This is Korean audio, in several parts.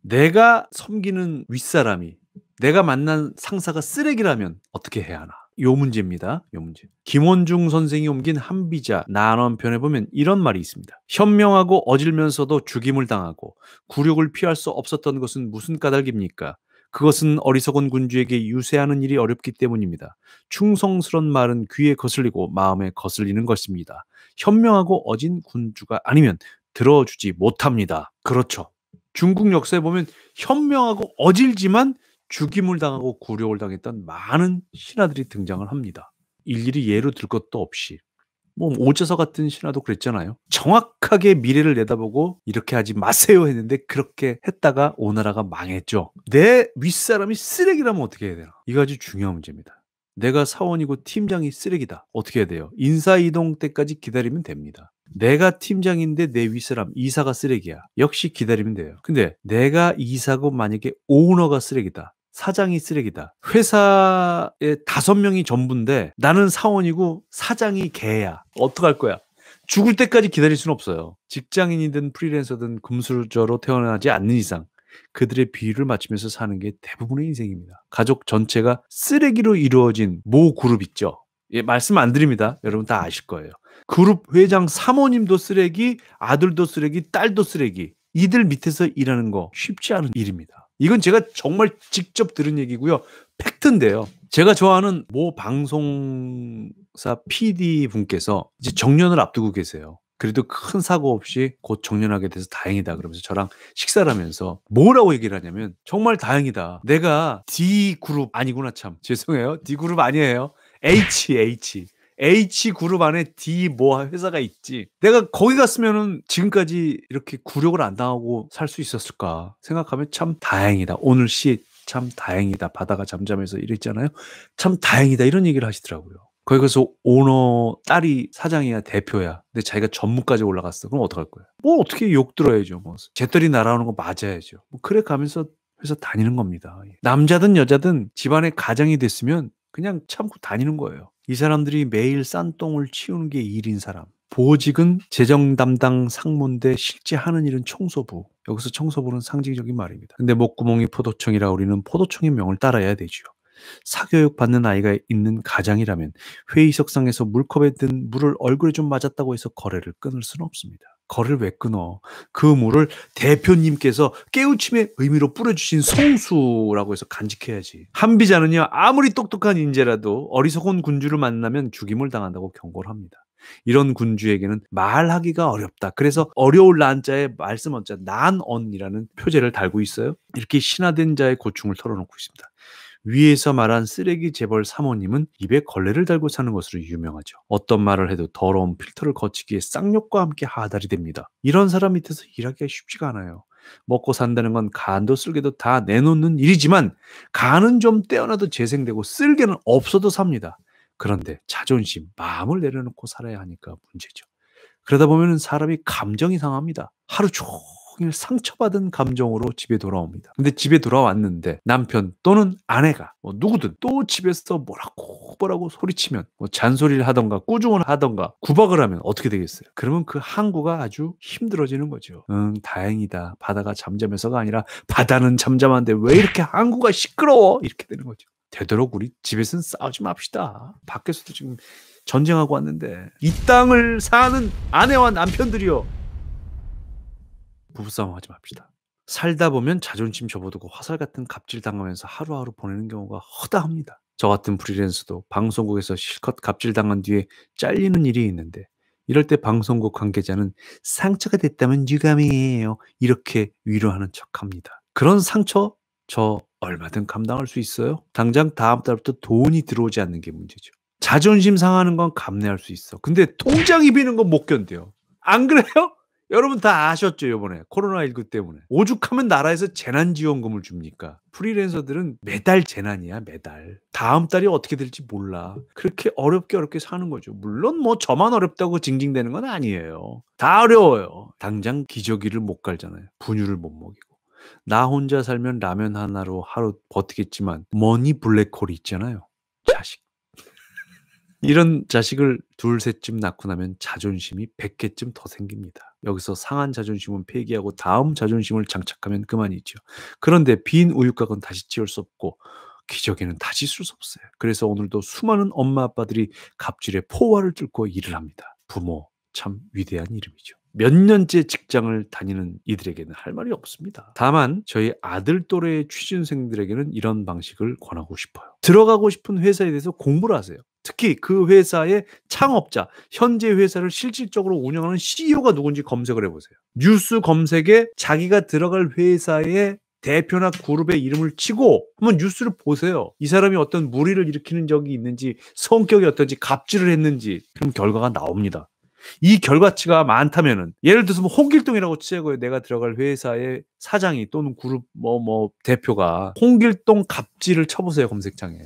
내가 섬기는 윗사람이, 내가 만난 상사가 쓰레기라면 어떻게 해야 하나? 요 문제입니다. 요 문제. 김원중 선생이 옮긴 한비자 난원편에 보면 이런 말이 있습니다. 현명하고 어질면서도 죽임을 당하고 굴욕을 피할 수 없었던 것은 무슨 까닭입니까? 그것은 어리석은 군주에게 유세하는 일이 어렵기 때문입니다. 충성스런 말은 귀에 거슬리고 마음에 거슬리는 것입니다. 현명하고 어진 군주가 아니면 들어주지 못합니다. 그렇죠. 중국 역사에 보면 현명하고 어질지만 죽임을 당하고 굴욕을 당했던 많은 신하들이 등장을 합니다. 일일이 예로 들 것도 없이 뭐 오저서 같은 신하도 그랬잖아요. 정확하게 미래를 내다보고 이렇게 하지 마세요 했는데 그렇게 했다가 오나라가 망했죠. 내 윗사람이 쓰레기라면 어떻게 해야 되나? 이거 아주 중요한 문제입니다. 내가 사원이고 팀장이 쓰레기다. 어떻게 해야 돼요? 인사이동 때까지 기다리면 됩니다. 내가 팀장인데 내 윗사람 이사가 쓰레기야. 역시 기다리면 돼요. 근데 내가 이사고 만약에 오너가 쓰레기다. 사장이 쓰레기다. 회사에 5명이 전부인데 나는 사원이고 사장이 개야. 어떡할 거야? 죽을 때까지 기다릴 수는 없어요. 직장인이든 프리랜서든 금수저로 태어나지 않는 이상 그들의 비율을 맞추면서 사는 게 대부분의 인생입니다. 가족 전체가 쓰레기로 이루어진 모 그룹 있죠. 예, 말씀 안 드립니다. 여러분 다 아실 거예요. 그룹 회장 사모님도 쓰레기, 아들도 쓰레기, 딸도 쓰레기. 이들 밑에서 일하는 거 쉽지 않은 일입니다. 이건 제가 정말 직접 들은 얘기고요. 팩트인데요. 제가 좋아하는 모 방송사 PD 분께서 이제 정년을 앞두고 계세요. 그래도 큰 사고 없이 곧 정년하게 돼서 다행이다 그러면서 저랑 식사를 하면서 뭐라고 얘기를 하냐면 정말 다행이다. 내가 D그룹 아니구나 참. 죄송해요. D그룹 아니에요. H그룹 안에 D 뭐 회사가 있지. 내가 거기 갔으면은 지금까지 이렇게 굴욕을 안 당하고 살 수 있었을까 생각하면 참 다행이다. 오늘 시 참 다행이다. 바다가 잠잠해서 이랬잖아요. 참 다행이다. 이런 얘기를 하시더라고요. 거기 가서 오너 딸이 사장이야 대표야. 근데 자기가 전무까지 올라갔어. 그럼 어떡할 거야? 뭐 어떻게 욕 들어야죠. 뭐 재떨이 날아오는 거 맞아야죠. 뭐 그래 가면서 회사 다니는 겁니다. 남자든 여자든 집안에 가장이 됐으면 그냥 참고 다니는 거예요. 이 사람들이 매일 싼똥을 치우는 게 일인 사람. 보직은 재정 담당 상무인데 실제 하는 일은 청소부. 여기서 청소부는 상징적인 말입니다. 근데 목구멍이 포도청이라 우리는 포도청의 명을 따라야 되죠. 사교육 받는 아이가 있는 가장이라면 회의석상에서 물컵에 든 물을 얼굴에 좀 맞았다고 해서 거래를 끊을 수는 없습니다. 거래를 왜 끊어? 그 물을 대표님께서 깨우침의 의미로 뿌려주신 성수라고 해서 간직해야지. 한비자는요, 아무리 똑똑한 인재라도 어리석은 군주를 만나면 죽임을 당한다고 경고를 합니다. 이런 군주에게는 말하기가 어렵다. 그래서 어려울 난자에 말씀 언자 난언이라는 표제를 달고 있어요. 이렇게 신화된 자의 고충을 털어놓고 있습니다. 위에서 말한 쓰레기 재벌 사모님은 입에 걸레를 달고 사는 것으로 유명하죠. 어떤 말을 해도 더러운 필터를 거치기에 쌍욕과 함께 하달이 됩니다. 이런 사람 밑에서 일하기가 쉽지가 않아요. 먹고 산다는 건 간도 쓸개도 다 내놓는 일이지만 간은 좀 떼어놔도 재생되고 쓸개는 없어도 삽니다. 그런데 자존심, 마음을 내려놓고 살아야 하니까 문제죠. 그러다 보면 사람이 감정이 상합니다. 하루 종일 상처받은 감정으로 집에 돌아옵니다. 근데 집에 돌아왔는데 남편 또는 아내가 뭐 누구든 또 집에서 뭐라고 소리치면 뭐 잔소리를 하던가 꾸중을 하던가 구박을 하면 어떻게 되겠어요? 그러면 그 항구가 아주 힘들어지는 거죠. 다행이다. 바다가 잠잠해서가 아니라 바다는 잠잠한데 왜 이렇게 항구가 시끄러워? 이렇게 되는 거죠. 되도록 우리 집에서는 싸우지 맙시다. 밖에서도 지금 전쟁하고 왔는데 이 땅을 사는 아내와 남편들이요. 부부싸움 하지 맙시다. 살다 보면 자존심 접어두고 화살 같은 갑질 당하면서 하루하루 보내는 경우가 허다합니다. 저 같은 프리랜서도 방송국에서 실컷 갑질 당한 뒤에 잘리는 일이 있는데 이럴 때 방송국 관계자는 상처가 됐다면 유감이에요. 이렇게 위로하는 척합니다. 그런 상처 저 얼마든 감당할 수 있어요. 당장 다음 달부터 돈이 들어오지 않는 게 문제죠. 자존심 상하는 건 감내할 수 있어. 근데 통장이 비는 건 못 견뎌요. 안 그래요? 여러분 다 아셨죠, 이번에 코로나19 때문에. 오죽하면 나라에서 재난지원금을 줍니까? 프리랜서들은 매달 재난이야, 매달. 다음 달이 어떻게 될지 몰라. 그렇게 어렵게 사는 거죠. 물론 뭐 저만 어렵다고 징징대는 건 아니에요. 다 어려워요. 당장 기저귀를 못 갈잖아요. 분유를 못 먹이고. 나 혼자 살면 라면 하나로 하루 버티겠지만 머니 블랙홀이 있잖아요. 자식. 이런 자식을 둘 셋쯤 낳고 나면 자존심이 100개쯤 더 생깁니다. 여기서 상한 자존심은 폐기하고 다음 자존심을 장착하면 그만이죠. 그런데 빈 우유곽은 다시 찌울 수 없고 기저귀는 다시 쓸 수 없어요. 그래서 오늘도 수많은 엄마 아빠들이 갑질의 포화를 뚫고 일을 합니다. 부모 참 위대한 이름이죠. 몇 년째 직장을 다니는 이들에게는 할 말이 없습니다. 다만 저희 아들 또래의 취준생들에게는 이런 방식을 권하고 싶어요. 들어가고 싶은 회사에 대해서 공부를 하세요. 특히 그 회사의 창업자, 현재 회사를 실질적으로 운영하는 CEO가 누군지 검색을 해보세요. 뉴스 검색에 자기가 들어갈 회사의 대표나 그룹의 이름을 치고 한번 뉴스를 보세요. 이 사람이 어떤 무리를 일으키는 적이 있는지, 성격이 어떤지, 갑질을 했는지, 그럼 결과가 나옵니다. 이 결과치가 많다면은, 예를 들어서 뭐 홍길동이라고 치자고요. 내가 들어갈 회사의 사장이 또는 그룹 대표가 홍길동 갑질을 쳐보세요. 검색창에.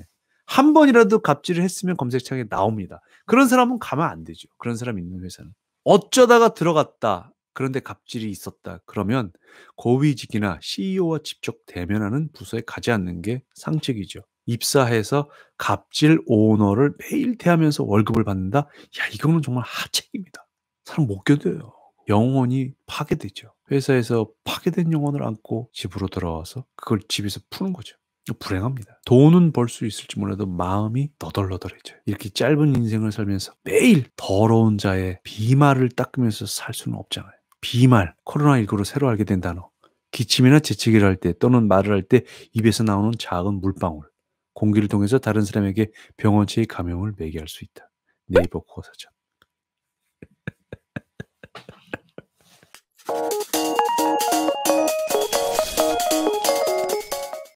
한 번이라도 갑질을 했으면 검색창에 나옵니다. 그런 사람은 가면 안 되죠. 그런 사람 있는 회사는. 어쩌다가 들어갔다. 그런데 갑질이 있었다. 그러면 고위직이나 CEO와 직접 대면하는 부서에 가지 않는 게 상책이죠. 입사해서 갑질 오너를 매일 대하면서 월급을 받는다? 야, 이거는 정말 하책입니다. 사람 못 견뎌요. 영혼이 파괴되죠. 회사에서 파괴된 영혼을 안고 집으로 돌아와서 그걸 집에서 푸는 거죠. 불행합니다. 돈은 벌 수 있을지 몰라도 마음이 너덜너덜해져요. 이렇게 짧은 인생을 살면서 매일 더러운 자의 비말을 닦으면서 살 수는 없잖아요. 비말, 코로나19로 새로 알게 된 단어. 기침이나 재채기를 할 때 또는 말을 할 때 입에서 나오는 작은 물방울. 공기를 통해서 다른 사람에게 병원체의 감염을 매개할 수 있다. 네이버 국어사전.